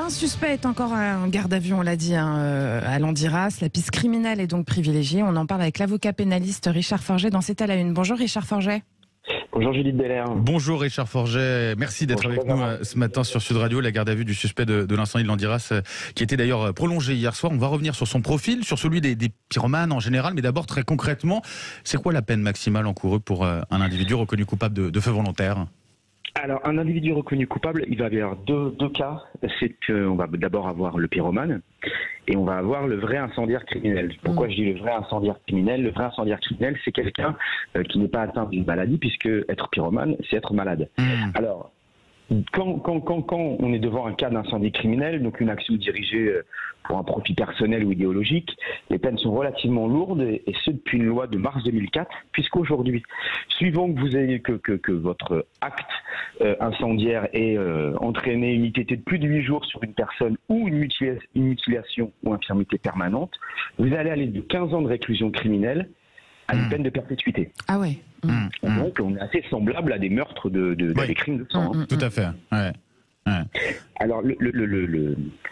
Un suspect est encore en garde à vue, on l'a dit, à Landiras. La piste criminelle est donc privilégiée. On en parle avec l'avocat pénaliste Richard Forget dans C'est à la une. Bonjour Richard Forget. Bonjour Judith Belair. Bonjour Richard Forget, merci d'être avec nous ce matin sur Sud Radio. La garde à vue du suspect de l'incendie de Landiras qui était d'ailleurs prolongé hier soir. On va revenir sur son profil, sur celui des pyromanes en général, mais d'abord très concrètement, c'est quoi la peine maximale encourue pour un individu reconnu coupable de feu volontaire ? Alors, un individu reconnu coupable, il va y avoir deux cas. C'est qu'on va d'abord avoir le pyromane et on va avoir le vrai incendiaire criminel. Pourquoi je dis le vrai incendiaire criminel ? Le vrai incendiaire criminel, c'est quelqu'un qui n'est pas atteint d'une maladie, puisque être pyromane, c'est être malade. Alors, quand on est devant un cas d'incendie criminel, donc une action dirigée pour un profit personnel ou idéologique, les peines sont relativement lourdes, et ce depuis une loi de mars 2004, puisqu'aujourd'hui, suivant que vous ayez que votre acte incendiaire ait entraîné une ITT de plus de 8 jours sur une personne ou une mutilation ou infirmité permanente, vous allez aller de 15 ans de réclusion criminelle à une peine de perpétuité. Ah ouais. Donc on est assez semblable à des meurtres des crimes de sang. Tout à fait. Ouais. Alors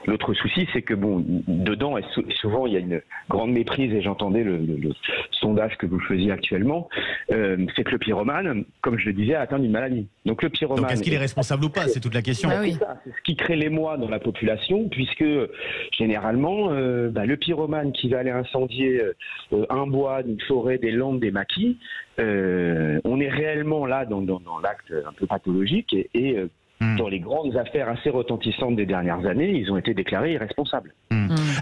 l'autre souci, c'est que dedans, souvent il y a une grande méprise, et j'entendais le sondage que vous faisiez actuellement, c'est que le pyromane, comme je le disais, a atteint une maladie. Donc le pyromane. Donc est-ce qu'il est responsable ou pas ? C'est toute la question. Ah oui. C'est ce qui crée l'émoi dans la population, puisque généralement, le pyromane qui va aller incendier un bois, une forêt, des landes, des maquis, on est réellement là dans l'acte un peu pathologique et dans les grandes affaires assez retentissantes des dernières années, ils ont été déclarés irresponsables.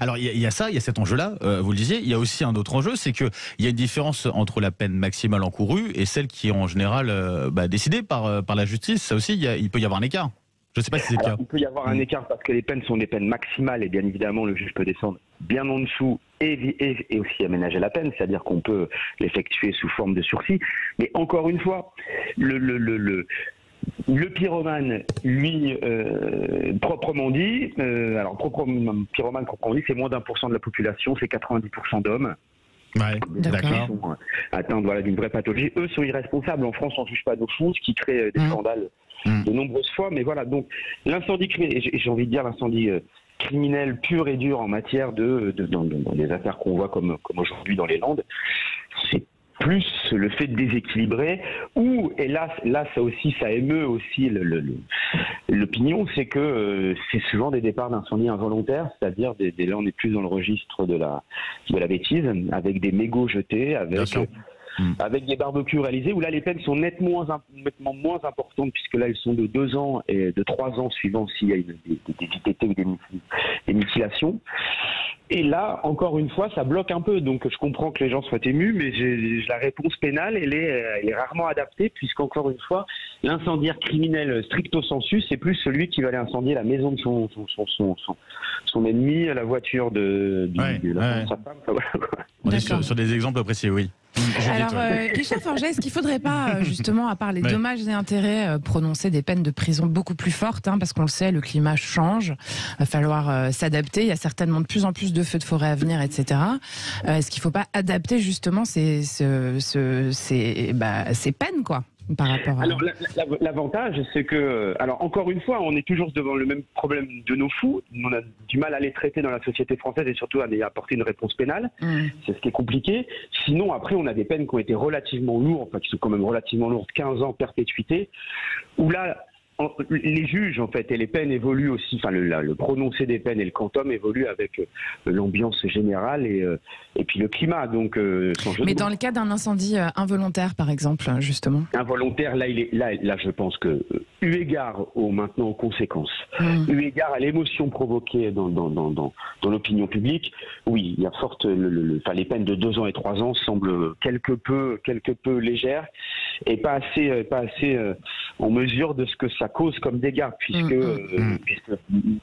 Alors il y a ça, il y a cet enjeu-là, vous le disiez. Il y a aussi un autre enjeu, c'est qu'il y a une différence entre la peine maximale encourue et celle qui est en général décidée par la justice. Ça aussi, il peut y avoir un écart. Je ne sais pas si c'est le cas. Il peut y avoir un écart parce que les peines sont des peines maximales et bien évidemment le juge peut descendre bien en dessous et aussi aménager la peine, c'est-à-dire qu'on peut l'effectuer sous forme de sursis. Mais encore une fois, le pyromane, lui, proprement dit, pyromane proprement dit, c'est moins d'1% de la population, c'est 90% d'hommes. Ouais, d'accord. Qui sont atteints d'une vraie pathologie. Eux sont irresponsables. En France, on ne juge pas nos fous, ce qui crée des scandales de nombreuses fois. Mais voilà, donc l'incendie criminel, et j'ai envie de dire l'incendie criminel pur et dur en matière dans des affaires qu'on voit comme aujourd'hui dans les Landes, c'est plus le fait de déséquilibrer, et là ça émeut aussi l'opinion, c'est que c'est souvent des départs d'incendie involontaires, c'est-à-dire là on est plus dans le registre de la bêtise, avec des mégots jetés, avec des barbecues réalisés, où là les peines sont nettement moins importantes, puisque là elles sont de 2 ans et de 3 ans suivant s'il y a des ITT ou des mutilations. Et là, encore une fois, ça bloque un peu. Donc je comprends que les gens soient émus, mais la réponse pénale, elle est rarement adaptée, puisqu'encore une fois, l'incendiaire criminel stricto sensu, c'est plus celui qui va aller incendier la maison de son ennemi, la voiture de sa femme. Voilà. On est sur des exemples précis, oui. Alors, Richard Forget, est-ce qu'il ne faudrait pas, justement, à part les dommages et intérêts, prononcer des peines de prison beaucoup plus fortes, parce qu'on le sait, le climat change, il va falloir s'adapter, il y a certainement de plus en plus de feux de forêt à venir, etc. Est-ce qu'il ne faut pas adapter justement ces peines, quoi, par rapport à... Alors, l'avantage, c'est que... Alors, encore une fois, on est toujours devant le même problème de nos fous. On a du mal à les traiter dans la société française et surtout à apporter une réponse pénale. C'est ce qui est compliqué. Sinon, après, on a des peines qui ont été relativement lourdes, qui sont quand même relativement lourdes, 15 ans perpétuité, où là... Les juges, en fait, et les peines évoluent aussi, le prononcé des peines et le quantum évoluent avec l'ambiance générale et puis le climat. Donc, mais dans le cas d'un incendie involontaire, par exemple, justement. Involontaire, là, je pense que, eu égard maintenant aux conséquences, eu égard à l'émotion provoquée dans l'opinion publique, oui, il y a les peines de 2 ans et 3 ans semblent quelque peu légères et pas assez en mesure de ce que ça cause comme dégâts, puisque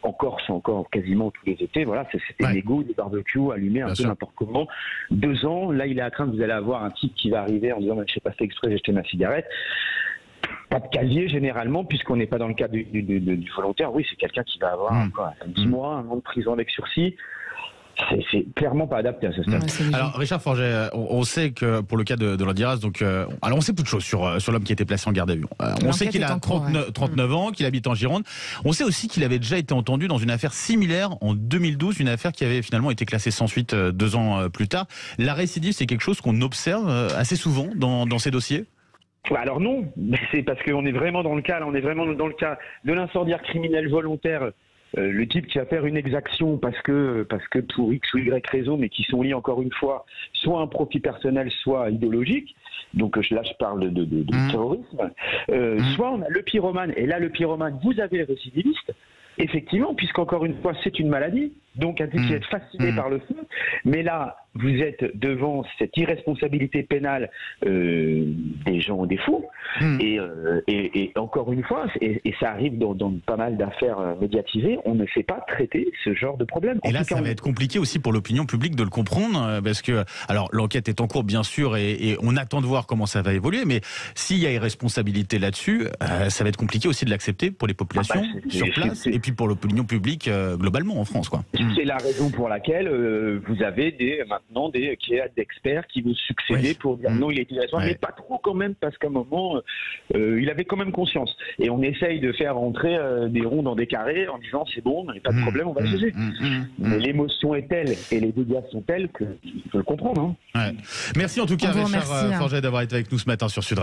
en Corse, encore quasiment tous les étés, voilà, c'était des mégots, des barbecues allumés un peu n'importe comment. 2 ans, là il est à craindre, vous allez avoir un type qui va arriver en disant je n'ai pas fait exprès, j'ai jeté ma cigarette. Pas de casier généralement, puisqu'on n'est pas dans le cadre du volontaire. Oui, c'est quelqu'un qui va avoir 10 mois, 1 an de prison avec sursis. c'est clairement pas adapté à ce stade. Alors Richard Forget, on sait que pour le cas de Landiras, donc alors on sait peu de choses sur l'homme qui a été placé en garde à vue. On sait qu'il a 39 ans, qu'il habite en Gironde. On sait aussi qu'il avait déjà été entendu dans une affaire similaire en 2012, une affaire qui avait finalement été classée sans suite 2 ans plus tard. La récidive, c'est quelque chose qu'on observe assez souvent dans ces dossiers. Alors non, c'est parce qu'on est vraiment dans le cas, là, on est vraiment dans le cas de l'incendiaire criminel volontaire. Le type qui va faire une exaction parce que pour X ou Y raison, mais qui sont liés encore une fois, soit à un profit personnel, soit idéologique. Donc là, je parle de terrorisme. Soit on a le pyromane, et là, le pyromane, vous avez le récidiviste. Effectivement, puisqu'encore une fois, c'est une maladie, donc un type qui est fasciné par le feu. Mais là, vous êtes devant cette irresponsabilité pénale des gens, des fous. Et encore une fois, et ça arrive dans pas mal d'affaires médiatisées, on ne sait pas traiter ce genre de problème. Et là, ça va être compliqué aussi pour l'opinion publique de le comprendre, parce que, alors, l'enquête est en cours, bien sûr, et on attend de voir comment ça va évoluer, mais s'il y a irresponsabilité là-dessus, ça va être compliqué aussi de l'accepter pour les populations sur place, et puis pour l'opinion publique globalement en France, quoi. C'est la raison pour laquelle vous avez maintenant des d'experts qui vont succéder pour dire non, il est irresponsable, mais pas trop quand même, parce qu'à un moment, il avait quand même conscience. Et on essaye de faire rentrer des ronds dans des carrés en disant c'est bon, il n'y a pas de problème, on va le juger. Mais l'émotion est telle et les dégâts sont tels qu'il faut le comprendre. Merci en tout cas, Richard Forget, d'avoir été avec nous ce matin sur Sud Radio.